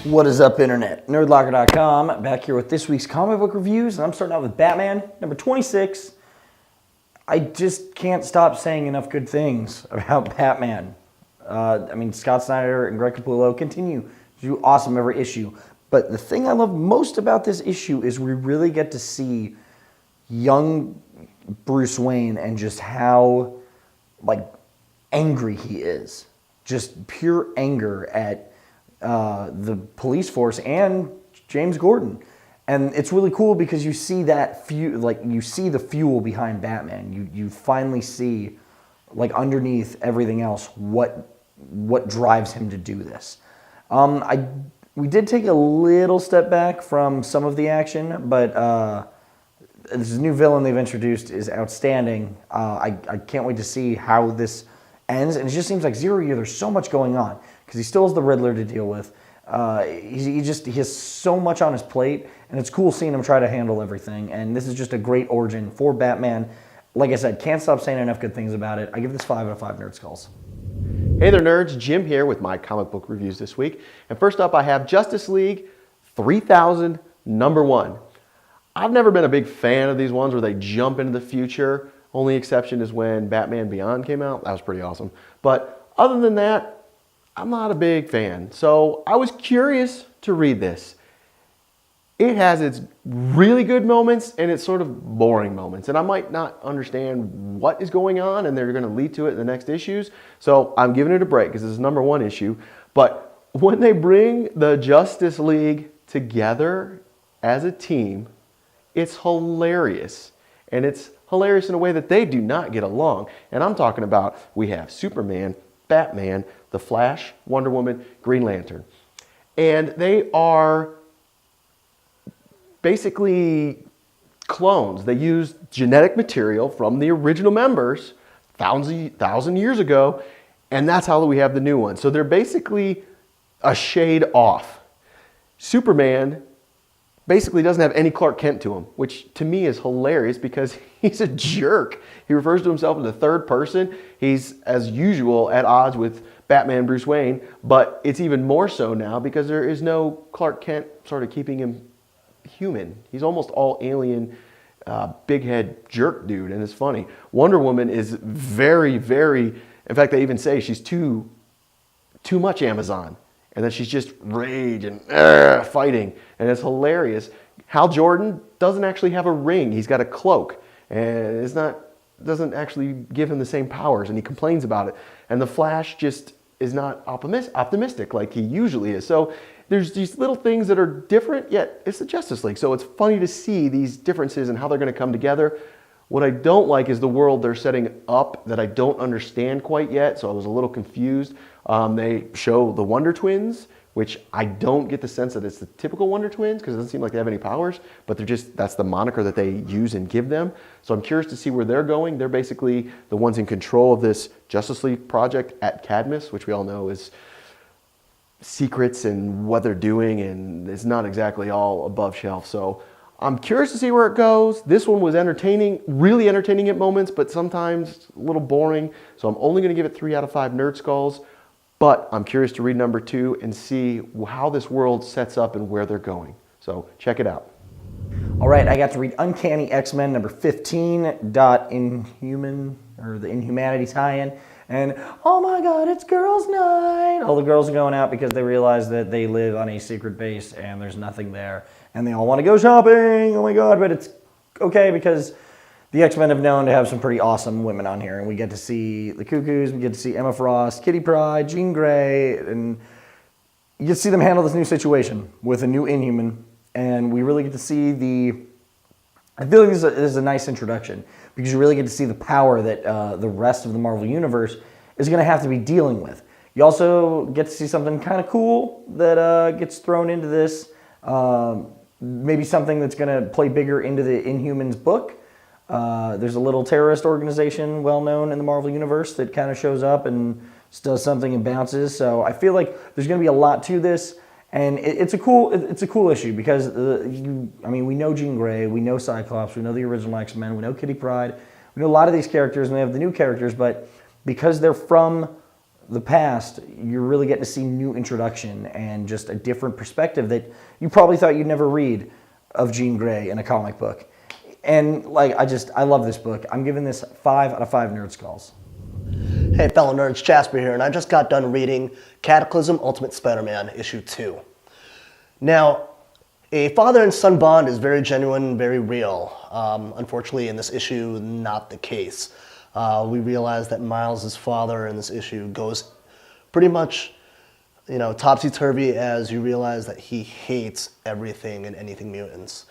What is up, Internet? Nerdlocker.com, back here with this week's comic book reviews, and I'm starting out with Batman, number 26. I just can't stop saying enough good things about Batman. Scott Snyder and Greg Capullo continue to do awesome every issue, but the thing I love most about this issue is we really get to see young Bruce Wayne and just how, angry he is. Just pure anger at the police force and James Gordon. And it's really cool because you see that you see the fuel behind Batman. You finally see, underneath everything else, what drives him to do this. We did take a little step back from some of the action, but this new villain they've introduced is outstanding. I can't wait to see how this ends, and it just seems like Zero Year, there's so much going on, because he still has the Riddler to deal with. He has so much on his plate, and it's cool seeing him try to handle everything, and this is just a great origin for Batman. Like I said, can't stop saying enough good things about it. I give this 5 out of 5 Nerd Skulls. Hey there, nerds. Jim here with my comic book reviews this week. And first up, I have Justice League 3000, number 1. I've never been a big fan of these ones where they jump into the future. Only exception is when Batman Beyond came out. That was pretty awesome. But other than that, I'm not a big fan. So I was curious to read this. It has its really good moments and its sort of boring moments. And I might not understand what is going on, and they're going to lead to it in the next issues. So I'm giving it a break because this is number 1 issue. But when they bring the Justice League together as a team, it's hilarious. And it's hilarious in a way that they do not get along. And I'm talking about, we have Superman, Batman, The Flash, Wonder Woman, Green Lantern. And they are basically clones. They use genetic material from the original members thousand years ago, and that's how we have the new one. So they're basically a shade off. Superman basically doesn't have any Clark Kent to him, which to me is hilarious because he's a jerk. He refers to himself in the third person. He's, as usual, at odds with Batman Bruce Wayne, but it's even more so now because there is no Clark Kent sort of keeping him human. He's almost all alien, big head jerk dude, and it's funny. Wonder Woman is very, very, in fact, they even say she's too much Amazon. And then she's just rage and fighting. And it's hilarious. Hal Jordan doesn't actually have a ring. He's got a cloak. And doesn't actually give him the same powers. And he complains about it. And the Flash just is not optimistic like he usually is. So there's these little things that are different, yet it's the Justice League. So it's funny to see these differences and how they're going to come together. What I don't like is the world they're setting up that I don't understand quite yet, so I was a little confused. They show the Wonder Twins, which I don't get the sense that it's the typical Wonder Twins because it doesn't seem like they have any powers, but that's the moniker that they use and give them. So I'm curious to see where they're going. They're basically the ones in control of this Justice League project at Cadmus, which we all know is secrets and what they're doing, and it's not exactly all above shelf. So I'm curious to see where it goes. This one was entertaining, really entertaining at moments, but sometimes a little boring. So I'm only going to give it 3 out of 5 Nerd Skulls. But I'm curious to read number 2 and see how this world sets up and where they're going. So check it out. All right, I got to read Uncanny X-Men number 15, Inhuman, or the Inhumanity tie-in. And, oh my God, it's girls' night. All the girls are going out because they realize that they live on a secret base and there's nothing there. And they all want to go shopping. Oh my God, but it's okay because the X-Men have known to have some pretty awesome women on here. And we get to see the Cuckoos, we get to see Emma Frost, Kitty Pryde, Jean Grey, and you get to see them handle this new situation with a new Inhuman. And we really get to see I feel like this is a nice introduction because you really get to see the power that the rest of the Marvel Universe is going to have to be dealing with. You also get to see something kind of cool that gets thrown into this. Maybe something that's going to play bigger into the Inhumans book. There's a little terrorist organization well known in the Marvel Universe that kind of shows up and does something and bounces. So I feel like there's going to be a lot to this. And it's a cool issue because we know Jean Grey, we know Cyclops, we know the original X-Men, we know Kitty Pryde, we know a lot of these characters, and we have the new characters, but because they're from the past, you're really getting to see new introduction and just a different perspective that you probably thought you'd never read of Jean Grey in a comic book. And like, I love this book. I'm giving this 5 out of 5 nerd skulls. Hey fellow nerds, Jasper here, and I just got done reading Cataclysm Ultimate Spider-Man issue 2. Now, a father and son bond is very genuine, very real. Unfortunately, in this issue, not the case. We realize that Miles' father in this issue goes pretty much, topsy-turvy as you realize that he hates everything and anything mutants.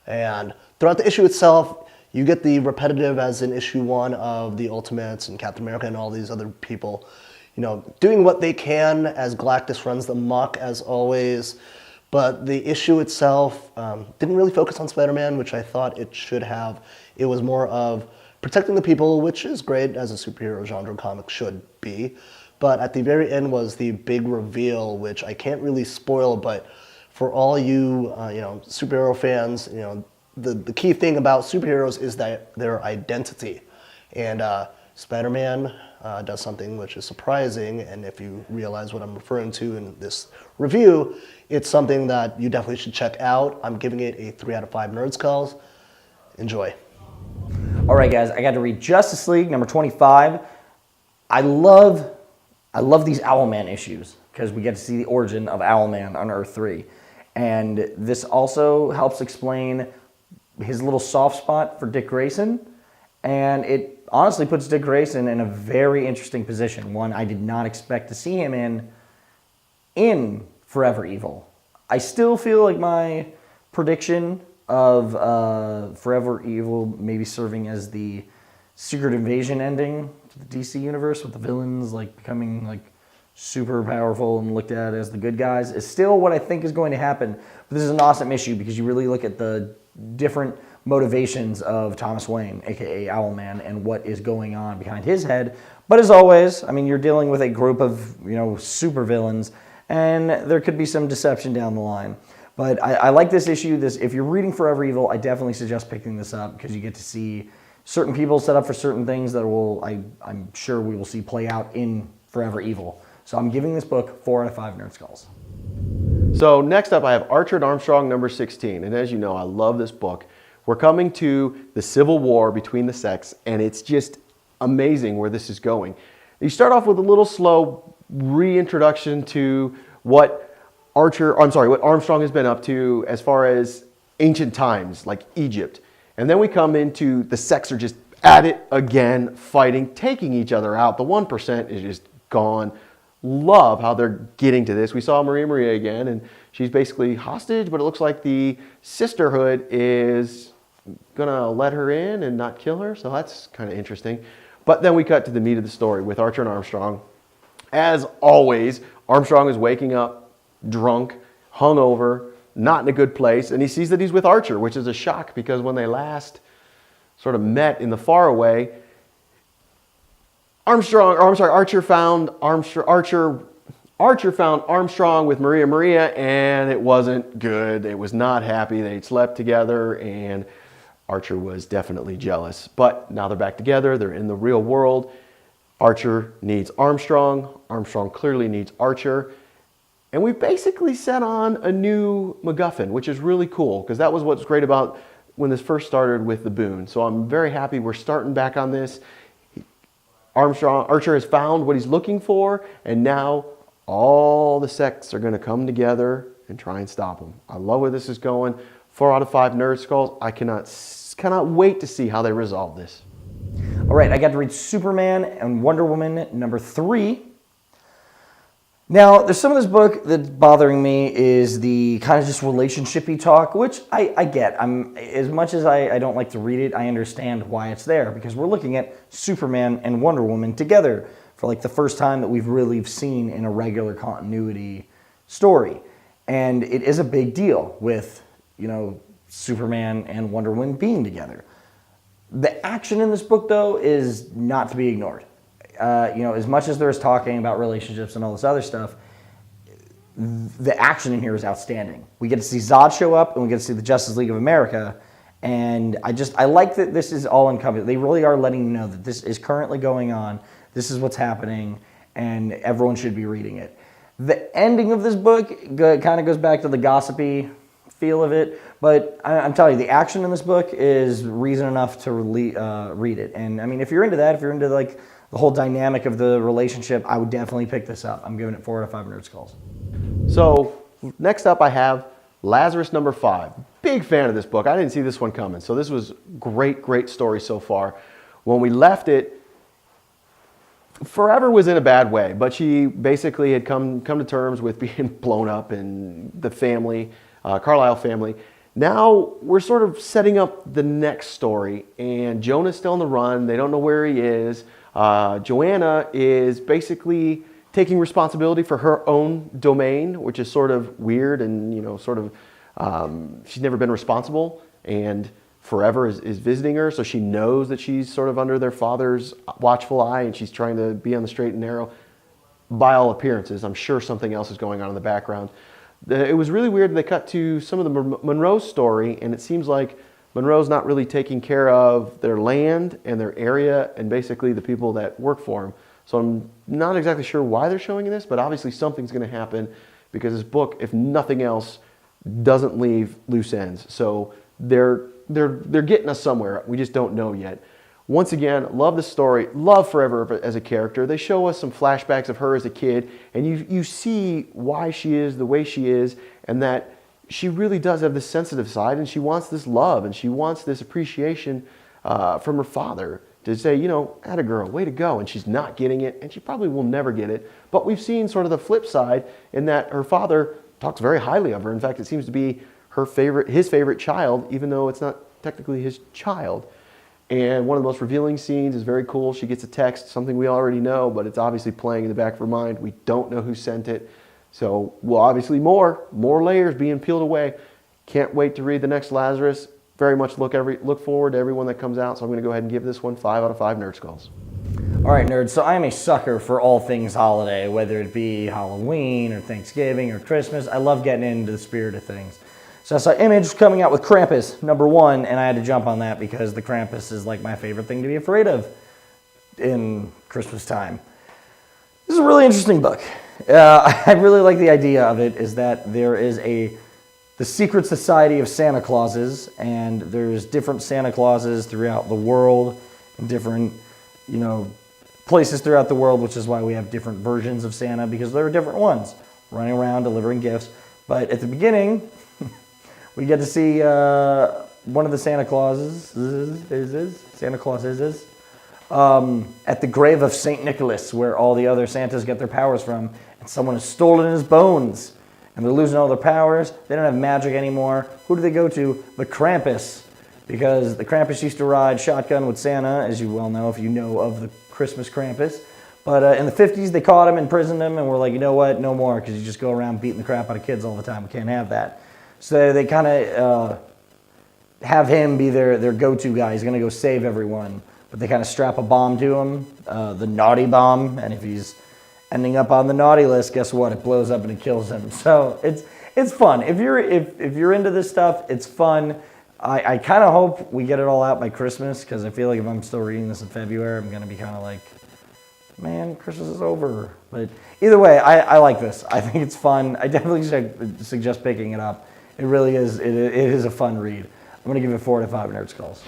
And throughout the issue itself, you get the repetitive as in issue 1 of the Ultimates and Captain America and all these other people, doing what they can as Galactus runs the muck as always. But the issue itself didn't really focus on Spider-Man, which I thought it should have. It was more of protecting the people, which is great as a superhero genre comic should be. But at the very end was the big reveal, which I can't really spoil, but for all you, superhero fans, the key thing about superheroes is that their identity. And Spider-Man does something which is surprising, and if you realize what I'm referring to in this review, it's something that you definitely should check out. I'm giving it a 3 out of 5 nerd skulls. Enjoy. All right, guys, I got to read Justice League number 25. I love these Owlman issues because we get to see the origin of Owlman on Earth 3. And this also helps explain his little soft spot for Dick Grayson. And it honestly puts Dick Grayson in a very interesting position, one I did not expect to see him in Forever Evil. I still feel like my prediction of Forever Evil maybe serving as the Secret Invasion ending to the DC universe with the villains like becoming like super powerful and looked at as the good guys is still what I think is going to happen. But this is an awesome issue because you really look at the different motivations of Thomas Wayne, aka Owlman, and what is going on behind his head. But as always, I mean, you're dealing with a group of super villains, and there could be some deception down the line. But I like this issue. If you're reading Forever Evil, I definitely suggest picking this up because you get to see certain people set up for certain things that I'm sure we will see play out in Forever Evil. So I'm giving this book 4 out of 5 nerd skulls. So next up, I have Archer and Armstrong number 16. And as you know, I love this book. We're coming to the Civil War between the sects, and it's just amazing where this is going. You start off with a little slow reintroduction to what Armstrong has been up to as far as ancient times, like Egypt. And then we come into the sects are just at it again, fighting, taking each other out. The 1% is just gone. Love how they're getting to this. We saw Maria again, and she's basically hostage, but it looks like the sisterhood is gonna let her in and not kill her, so that's kind of interesting. But then we cut to the meat of the story with Archer and Armstrong. As always, Armstrong is waking up drunk, hungover, not in a good place, and he sees that he's with Archer, which is a shock because when they last sort of met in the faraway, Archer found Armstrong with Maria, and it wasn't good. It was not happy. They'd slept together, and Archer was definitely jealous. But now they're back together. They're in the real world. Archer needs Armstrong. Armstrong clearly needs Archer. And we basically set on a new MacGuffin, which is really cool, because that was what's great about when this first started with the Boon. So I'm very happy we're starting back on this. Archer has found what he's looking for, and now all the sects are going to come together and try and stop him. I love where this is going. 4 out of 5 nerd skulls. I cannot wait to see how they resolve this. All right, I got to read Superman and Wonder Woman number 3. Now, there's some of this book that's bothering me is the kind of just relationship-y talk, which I get. As much as I don't like to read it, I understand why it's there, because we're looking at Superman and Wonder Woman together for like the first time that we've really seen in a regular continuity story. And it is a big deal with, Superman and Wonder Woman being together. The action in this book, though, is not to be ignored. As much as there's talking about relationships and all this other stuff, the action in here is outstanding. We get to see Zod show up, and we get to see the Justice League of America, and I like that this is all encompassed. They really are letting you know that this is currently going on. This is what's happening, and everyone should be reading it. The ending of this book kind of goes back to the gossipy feel of it, but I'm telling you, the action in this book is reason enough to read it. And I mean, if you're into that, if you're into like the whole dynamic of the relationship, I would definitely pick this up. I'm giving it 4 out of 5 Nerd Skulls. So next up I have Lazarus number 5. Big fan of this book. I didn't see this one coming. So this was great story so far. When we left it, Forever was in a bad way, but she basically had come to terms with being blown up in the family, Carlisle family. Now we're sort of setting up the next story, and Jonah's still on the run. They don't know where he is. Joanna is basically taking responsibility for her own domain, which is sort of weird and, she's never been responsible, and Forever is visiting her, so she knows that she's sort of under their father's watchful eye, and she's trying to be on the straight and narrow. By all appearances, I'm sure something else is going on in the background. It was really weird. They cut to some of the Monroe's story, and it seems like Monroe's not really taking care of their land and their area and basically the people that work for him. So I'm not exactly sure why they're showing this, but obviously something's going to happen because this book, if nothing else, doesn't leave loose ends. So they're getting us somewhere. We just don't know yet. Once again, love the story. Love Forever as a character. They show us some flashbacks of her as a kid, and you see why she is the way she is, and that she really does have this sensitive side, and she wants this love, and she wants this appreciation from her father to say, atta girl, way to go. And she's not getting it, and she probably will never get it. But we've seen sort of the flip side in that her father talks very highly of her. In fact, it seems to be his favorite child, even though it's not technically his child. And one of the most revealing scenes is very cool. She gets a text, something we already know, but it's obviously playing in the back of her mind. We don't know who sent it. So, obviously more layers being peeled away. Can't wait to read the next Lazarus. Very much look forward to everyone that comes out. So I'm going to go ahead and give this one 5 out of 5 Nerd Skulls. All right, nerds, so I am a sucker for all things holiday, whether it be Halloween or Thanksgiving or Christmas. I love getting into the spirit of things. So I saw Image coming out with Krampus, number 1, and I had to jump on that because the Krampus is like my favorite thing to be afraid of in Christmas time. This is a really interesting book. I really like the idea of it, is that there is the secret society of Santa Clauses, and there's different Santa Clauses throughout the world, and different, places throughout the world, which is why we have different versions of Santa, because there are different ones running around delivering gifts. But at the beginning, we get to see one of the Santa Clauses at the grave of St. Nicholas, where all the other Santas get their powers from, and someone has stolen his bones, and they're losing all their powers. They don't have magic anymore. Who do they go to? The Krampus, because the Krampus used to ride shotgun with Santa, as you well know if you know of the Christmas Krampus. But in the 50s, they caught him, imprisoned him, and were like, you know what, no more, because you just go around beating the crap out of kids all the time. We can't have that. So they kind of have him be their go-to guy. He's going to go save everyone. But they kind of strap a bomb to him, the naughty bomb, and if he's ending up on the naughty list, guess what? It blows up and it kills him. So it's fun. If you're into this stuff, it's fun. I kind of hope we get it all out by Christmas, because I feel like if I'm still reading this in February, I'm going to be kind of like, man, Christmas is over. But either way, I like this. I think it's fun. I definitely suggest picking it up. It really is. It is a fun read. I'm going to give it 4 out of 5 Nerd Skulls.